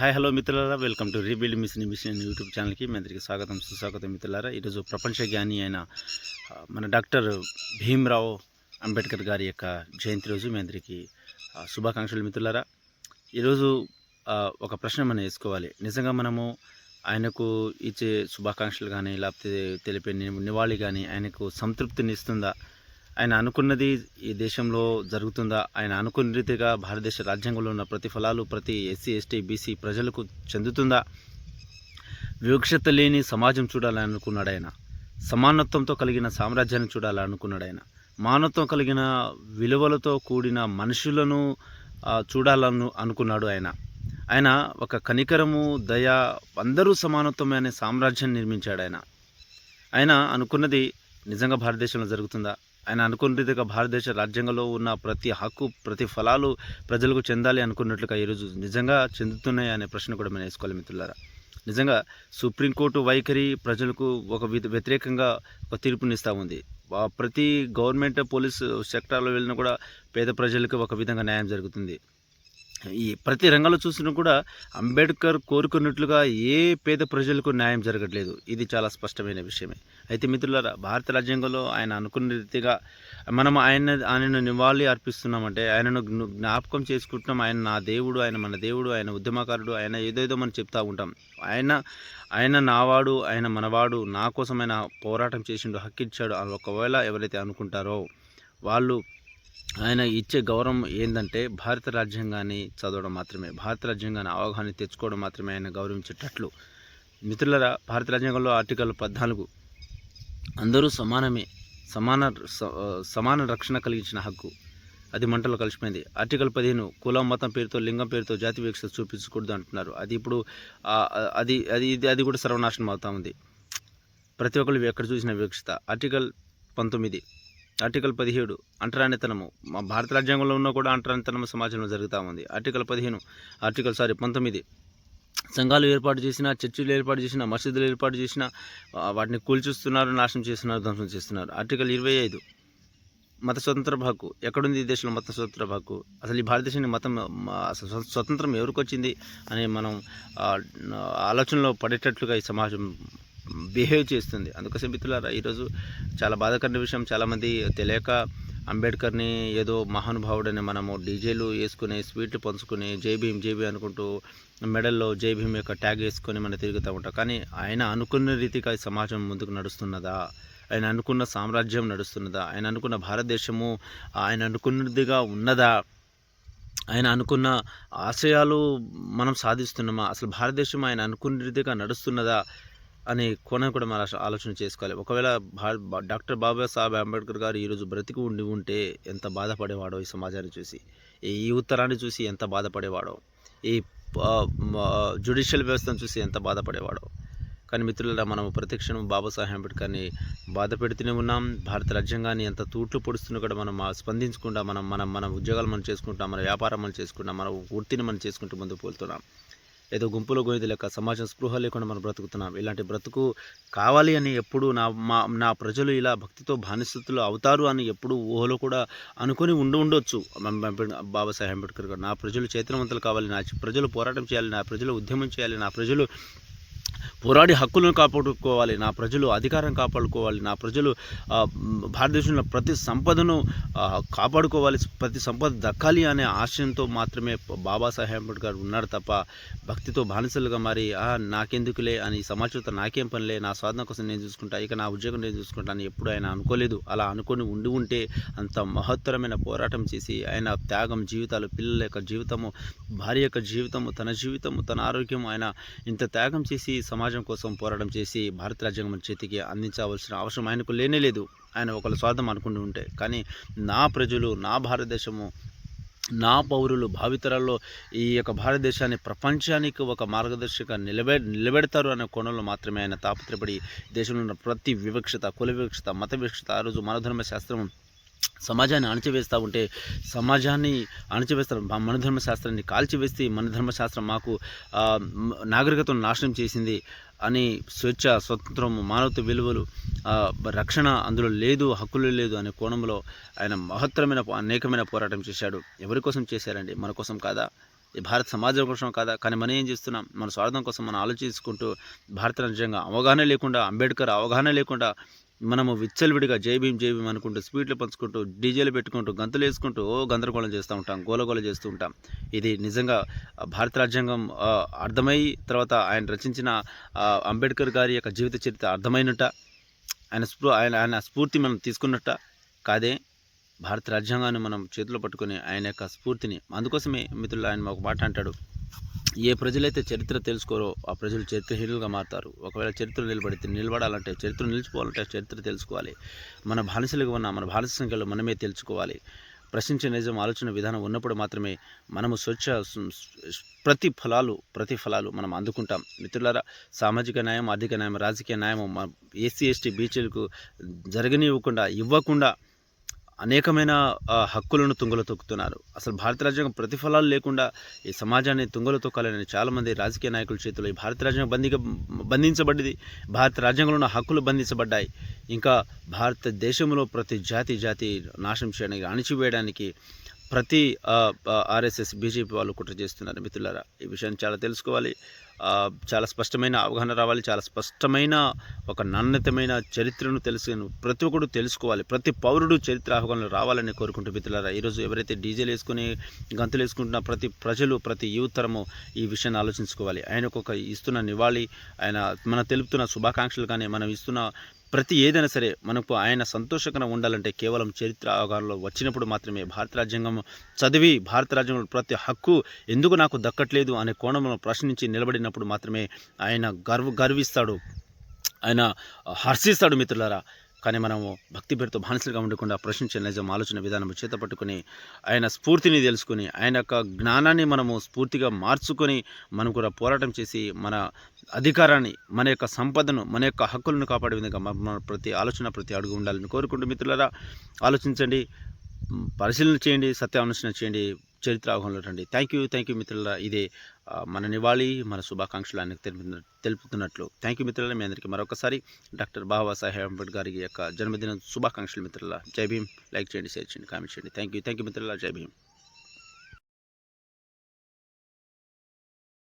Hi hello మిత్రులారా, welcome to rebuild mission YouTube ఛానల్కి మీ అందరికీ స్వాగతం సుస్వాగతం మిత్రులారా. ఈరోజు ప్రపంచ జ్ఞాని అయిన మన డాక్టర్ భీమ్రావ్ అంబేద్కర్ గారి యొక్క జయంతి రోజు మీ అందరికీ శుభాకాంక్షలు మిత్రులారా. ఈరోజు ఒక ప్రశ్న మనం వేసుకోవాలి. నిజంగా మనము ఆయనకు ఇచ్చే శుభాకాంక్షలు కానీ లేకపోతే తెలిపే నివాళి కానీ ఆయనకు సంతృప్తిని ఇస్తుందా? ఆయన అనుకున్నది ఈ దేశంలో జరుగుతుందా? ఆయన అనుకున్న రీతిగా భారతదేశ రాజ్యాంగంలో ఉన్న ప్రతిఫలాలు ప్రతి ఎస్సీ ఎస్టీ బీసీ ప్రజలకు చెందుతుందా? వివక్షత లేని సమాజం చూడాలని అనుకున్నాడు ఆయన. సమానత్వంతో కలిగిన సామ్రాజ్యాన్ని చూడాలనుకున్నాడు ఆయన. మానవత్వం కలిగిన విలువలతో కూడిన మనుషులను చూడాలను అనుకున్నాడు ఆయన. ఆయన ఒక కనికరము, దయ, అందరూ సమానత్వమైన సామ్రాజ్యాన్ని నిర్మించాడు ఆయన. ఆయన అనుకున్నది నిజంగా భారతదేశంలో జరుగుతుందా? ఆయన అనుకున్న రీతిగా భారతదేశ రాజ్యాంగంలో ఉన్న ప్రతి హక్కు, ప్రతి ఫలాలు ప్రజలకు చెందాలి అనుకున్నట్లుగా ఈరోజు నిజంగా చెందుతున్నాయి అనే ప్రశ్న కూడా మనం వేసుకోవాలి మిత్రులారా. నిజంగా సుప్రీంకోర్టు వైఖరి ప్రజలకు ఒక వ్యతిరేకంగా ఒక తీర్పునిస్తూ ఉంది. ప్రతి గవర్నమెంట్ పోలీసు సెక్టార్లో వెళ్ళినా కూడా పేద ప్రజలకు ఒక విధంగా న్యాయం జరుగుతుంది. ఈ ప్రతి రంగంలో చూసినా కూడా అంబేద్కర్ కోరుకున్నట్లుగా ఏ పేద ప్రజలకు న్యాయం జరగట్లేదు. ఇది చాలా స్పష్టమైన విషయమే. అయితే మిత్రులారా, భారత రాజ్యాంగంలో ఆయన అనుకున్న రీతిగా మనం ఆయనను నివాళి అర్పిస్తున్నామంటే, ఆయనను జ్ఞాపకం చేసుకుంటున్నాం. ఆయన నా దేవుడు, ఆయన మన దేవుడు, ఆయన ఉద్యమకారుడు, ఆయన ఏదేదో మనం చెప్తూ ఉంటాం. ఆయన నావాడు, ఆయన మనవాడు, నా కోసం ఆయన పోరాటం చేసిండు, హక్కిచ్చాడు అని ఒకవేళ ఎవరైతే అనుకుంటారో వాళ్ళు ఆయన ఇచ్చే గౌరవం ఏంటంటే భారత రాజ్యాంగాన్ని చదవడం మాత్రమే, భారత రాజ్యాంగాన్ని అవగాహన తెచ్చుకోవడం మాత్రమే ఆయన గౌరవించేటట్లు. మిత్రులరా, భారత రాజ్యాంగంలో ఆర్టికల్ 14 అందరూ సమానమే, సమాన రక్షణ కలిగించిన హక్కు, అది మంటలో కలిసిపోయింది. ఆర్టికల్ 15 కులం, మతం పేరుతో, లింగం పేరుతో జాతి వివక్షత చూపించకూడదు అంటున్నారు. అది ఇప్పుడు అది కూడా సర్వనాశనం అవుతా ఉంది. ప్రతి ఒక్కరు ఎక్కడ చూసిన వివక్షత. Article 19, article 17 అంటరానితనము. భారత రాజ్యాంగంలో ఉన్న కూడా అంటరానితనము సమాజంలో జరుగుతూ ఉంది. ఆర్టికల్ 19 సంఘాలు ఏర్పాటు చేసిన, చర్చిలు ఏర్పాటు చేసిన, మసీదులు ఏర్పాటు చేసిన వాటిని కూల్చిస్తున్నారు, నాశనం చేస్తున్నారు, ధ్వంసం చేస్తున్నారు. ఆర్టికల్ 25 మత స్వతంత్ర హక్కు. ఎక్కడుంది ఈ దేశంలో మత స్వతంత్ర హక్కు? అసలు ఈ భారతదేశానికి మతం స్వతంత్రం ఎవరికి వచ్చింది అని మనం ఆలోచనలో పడేటట్లుగా ఈ సమాజం బిహేవ్ చేస్తుంది. అందుకోసం మిత్రులారా, ఈరోజు చాలా బాధాకరమైన విషయం. చాలామంది తెలియక అంబేద్కర్ని ఏదో మహానుభావుడని మనము డీజేలు వేసుకుని, స్వీట్లు పంచుకొని, జై భీమ్ అనుకుంటూ మెడల్లో జై భీమ్ యొక్క ట్యాగ్ వేసుకొని మనం తిరుగుతూ ఉంటాం. కానీ ఆయన అనుకున్న రీతిగా ఈ సమాజం ముందుకు నడుస్తున్నదా? ఆయన అనుకున్న సామ్రాజ్యం నడుస్తున్నదా? ఆయన అనుకున్న భారతదేశము ఆయన అనుకున్నదిగా ఉన్నదా? ఆయన అనుకున్న ఆశయాలు మనం సాధిస్తున్నామా? అసలు భారతదేశం ఆయన అనుకున్న రీతిగా నడుస్తున్నదా అనే కోణం కూడా మనం ఆలోచన చేసుకోవాలి. ఒకవేళ డాక్టర్ బాబాసాహెబ్ అంబేద్కర్ గారు ఈరోజు బ్రతికి ఉంటే ఎంత బాధపడేవాడో, ఈ సమాజాన్ని చూసి, ఈ ఉత్తరాన్ని చూసి ఎంత బాధపడేవాడో, ఈ జ్యుడిషియల్ వ్యవస్థను చూసి ఎంత బాధపడేవాడో. కానీ మిత్రులారా, మనం ప్రతిక్షణం బాబాసాహెబ్ అంబేద్కర్ని బాధ పెడుతూనే ఉన్నాం. భారత రాజ్యాంగాన్ని ఎంత తూట్లు పొడుస్తున్నా కూడా మనం స్పందించకుండా మన ఉద్యోగాలు మనం చేసుకుంటాం, మన వ్యాపారం మనం చేసుకుంటాం, మన వృత్తిని మనం చేసుకుంటూ ముందుకు పోతున్నాం. ఏదో గుంపులో గోయిది లెక్క సమాజం స్పృహ లేకుండా మనం బ్రతుకుతున్నాం. ఇలాంటి బ్రతుకు కావాలి అని ఎప్పుడు నా ప్రజలు ఇలా భక్తితో బానిసతులు అవుతారు అని ఎప్పుడు ఊహలో కూడా అనుకొని ఉండొచ్చు బాబాసాహెబ్ అంబేద్కర్ గారు. నా ప్రజలు చైతన్యవంతులు కావాలి, నా ప్రజలు పోరాటం చేయాలి, నా ప్రజలు ఉద్యమం చేయాలి, నా ప్రజలు పోరాడి హక్కులను కాపాడుకోవాలి, నా ప్రజలు అధికారం కాపాడుకోవాలి, నా ప్రజలు భారతదేశంలో ప్రతి సంపదను కాపాడుకోవాలి, ప్రతి సంపద దక్కాలి అనే ఆశయంతో మాత్రమే బాబాసాహెబ్ అంబేద్కర్ ఉన్నాడు తప్ప భక్తితో బానిసలుగా మరి నాకెందుకులే అని, సమాజంతో నాకేం పనిలే, నా సాధన కోసం నేను చూసుకుంటా, ఇక నా ఉద్యోగం నేను చూసుకుంటాను ఎప్పుడు ఆయన అనుకోలేదు. అలా అనుకొని ఉంటే అంత మహత్తరమైన పోరాటం చేసి ఆయన త్యాగం, జీవితాలు, పిల్లల యొక్క జీవితము, భార్య యొక్క జీవితము, తన జీవితము, తన ఆరోగ్యం, ఆయన ఇంత త్యాగం చేసి సమాజం కోసం పోరాటం చేసి భారత రాజ్యాంగం చేతికి అందించవలసిన అవసరం ఆయనకు లేనేలేదు. ఆయన ఒకళ్ళ స్వార్థం అనుకుంటూ ఉంటే. కానీ నా ప్రజలు, నా భారతదేశము, నా పౌరులు భావితరాల్లో ఈ యొక్క భారతదేశాన్ని ప్రపంచానికి ఒక మార్గదర్శకంగా నిలబెడతారు అనే కోణంలో మాత్రమే ఆయన తాపత్రపడి దేశంలో ఉన్న ప్రతి వివక్షత, కుల వివక్షత, మత వివక్షత, ఆ రోజు మనధర్మ శాస్త్రం సమాజాన్ని అణచివేస్తూ ఉంటే, సమాజాన్ని అణచివేస్తారు, మన ధర్మశాస్త్రాన్ని కాల్చివేస్తే, మన ధర్మశాస్త్రం మాకు నాగరికతను నాశనం చేసింది అని స్వేచ్ఛ, స్వతంత్రం, మానవత్వ విలువలు, రక్షణ అందులో లేదు, హక్కులు లేదు అనే కోణంలో ఆయన మహత్తరమైన అనేకమైన పోరాటం చేశాడు. ఎవరి కోసం చేశారండి? మన కోసం కాదా? ఈ భారత సమాజం కోసం కాదా? కానీ మనం ఏం చేస్తున్నాం? మన స్వార్థం కోసం మనం ఆలోచించుకుంటూ భారత రాజ్యాంగం అవగాహన లేకుండా, అంబేద్కర్ అవగాహన లేకుండా మనము విచ్చలవిడిగా జై భీమ్ అనుకుంటూ స్పీడ్లు పంచుకుంటూ డీజేలు పెట్టుకుంటూ గంతులు వేసుకుంటూ గందరగోళం చేస్తూ ఉంటాం, గోలగోల చేస్తూ ఉంటాం. ఇది నిజంగా భారత రాజ్యాంగం అర్థమై తర్వాత ఆయన రచించిన అంబేద్కర్ గారి యొక్క జీవిత చరిత్ర అర్థమైనట్ట, ఆయన స్ఫూర్తి మనం తీసుకున్నట్ట కాదే. భారత రాజ్యాంగాన్ని మనం చేతిలో పట్టుకొని ఆయన యొక్క స్ఫూర్తిని, అందుకోసమే మిత్రులు ఆయన ఒక మాట అంటాడు, ఏ ప్రజలైతే చరిత్ర తెలుసుకోరో ఆ ప్రజలు చరిత్రహీనులుగా మారుతారు. ఒకవేళ చరిత్ర నిలబడాలంటే, చరిత్ర నిలిచిపోవాలంటే చరిత్ర తెలుసుకోవాలి. మన బానిసలుగా ఉన్న మన బానిస సంఖ్యలో మనమే తెలుసుకోవాలి. ప్రశ్నించే నిజం ఆలోచన విధానం ఉన్నప్పుడు మాత్రమే మనము ప్రతి ఫలాలు మనం అందుకుంటాం. మిత్రులారా, సామాజిక న్యాయం, ఆర్థిక న్యాయం, రాజకీయ న్యాయం ఎస్సీ ఎస్టీ బీసీలకు ఇవ్వకుండా అనేకమైన హక్కులను తుంగలో తొక్కుతున్నారు. అసలు భారత రాజ్యాంగం ప్రతిఫలాలు లేకుండా ఈ సమాజాన్ని తుంగలో తొక్కాలని చాలామంది రాజకీయ నాయకుల చేతిలో ఈ భారత రాజ్యాంగం బంధించబడింది. భారత రాజ్యాంగంలో ఉన్న హక్కులు బంధించబడ్డాయి. ఇంకా భారతదేశంలో ప్రతి జాతి నాశనం చేయడానికి, అణిచివేయడానికి ప్రతి ఆర్ఎస్ఎస్ బీజేపీ వాళ్ళు కుట్ర చేస్తున్నారు. మిత్రులారా, ఈ విషయాన్ని చాలా తెలుసుకోవాలి. చాలా స్పష్టమైన అవగాహన రావాలి. చాలా స్పష్టమైన ఒక నాణ్యతమైన చరిత్రను ప్రతి ఒక్కరు తెలుసుకోవాలి. ప్రతి పౌరుడు చరిత్ర అవగాహన రావాలని కోరుకుంటూ మిత్రులారా, ఈరోజు ఎవరైతే డీజేలు వేసుకుని గంతులు వేసుకుంటున్న ప్రతి ప్రజలు, ప్రతి యువతరము ఈ విషయాన్ని ఆలోచించుకోవాలి. ఆయనకు ఒక ఇస్తున్న నివాళి, ఆయన మనం తెలుపుతున్న శుభాకాంక్షలు కానీ మనం ఇస్తున్న ప్రతి ఏదైనా సరే మనకు ఆయన సంతోషకరంగా ఉండాలంటే కేవలం చరిత్ర అవగాహనలో వచ్చినప్పుడు మాత్రమే, భారత రాజ్యాంగం చదివి భారత రాజ్యాంగంలో ప్రతి హక్కు ఎందుకు నాకు దక్కట్లేదు అనే కోణంలో ప్రశ్నించి నిలబడినప్పుడు మాత్రమే ఆయన గర్విస్తాడు, ఆయన హర్షిస్తాడు. మిత్రులారా, కానీ మనము భక్తి పేరుతో బానిసలుగా ఉండకుండా ప్రశ్నించే నిజం ఆలోచన విధానం చేత పట్టుకుని ఆయన స్ఫూర్తిని తెలుసుకుని ఆయన యొక్క జ్ఞానాన్ని మనము స్ఫూర్తిగా మార్చుకొని మనం కూడా పోరాటం చేసి మన అధికారాన్ని, మన యొక్క సంపదను, మన యొక్క హక్కులను కాపాడే విధంగా మన ప్రతి ఆలోచన, ప్రతి అడుగు ఉండాలని కోరుకుంటూ మిత్రులారా, ఆలోచించండి, పరిశీలన చేయండి, సత్యాన్వేషణ చేయండి, చరిత్ర అవగాహనలో రండి. థ్యాంక్ యూ మిత్రులారా. ఇదే మన నివాళి, మన శుభాకాంక్షలు ఆయనకు తెలుపుతున్నట్లు. థ్యాంక్ యూ మిత్రులారా. మీ అందరికీ మరొకసారి డాక్టర్ బాబాసాహెబ్ అంబేద్కర్ గారి యొక్క జన్మదిన శుభాకాంక్షలు మిత్రులారా. జై భీమ్. లైక్ చేయండి, షేర్ చేయండి, కామెంట్ చేయండి. థ్యాంక్ యూ మిత్రులారా. జై భీమ్.